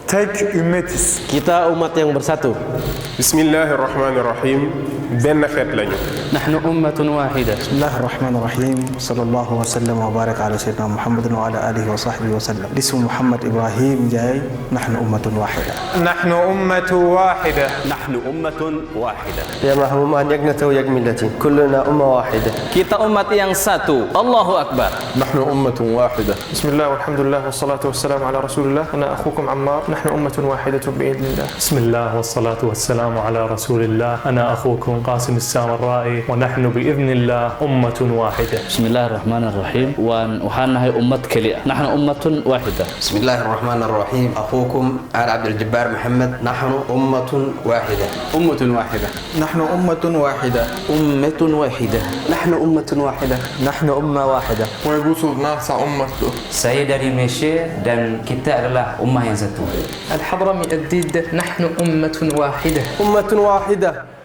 Tek ümmetiz. Kita umat yang bersatu. Bismillahirrahmanirrahim. benn xeet lañu. نحن أمة واحدة. بسم الله الرحمن الرحيم. صلى الله وسلم وبارك على سيدنا محمد وعلى آله وصحبه وسلم. اسم محمد إبراهيم جاي. نحن أمة واحدة. نحن أمة واحدة. نحن أمة واحدة. يا محمد يجنة ويجملة كلنا أمة واحدة. Kita umat yang satu. Allahu Akbar. نحن أمة واحدة. بسم الله والحمد لله والصلاة والسلام على رسول الله. أنا أخوكم عمار. نحن أمة واحدة بإذن الله. بسم الله والصلاة والسلام على رسول الله. أنا أخوكم قاسم السامرائي ونحن بإذن الله أمة واحدة. بسم الله الرحمن الرحيم. وحنا هي أمة كلية. نحن أمة واحدة. بسم الله الرحمن الرحيم. أخوكم آل عبد الجبار محمد. نحن أمة واحدة. أمة واحدة. نحن أمة واحدة. أمة واحدة. نحن أمة واحدة. نحن أمة واحدة. Saya dari Malaysia dan kita adalah ummah yang satu. الحضرمي الجديد. نحن أمة واحدة. أمة واحدة.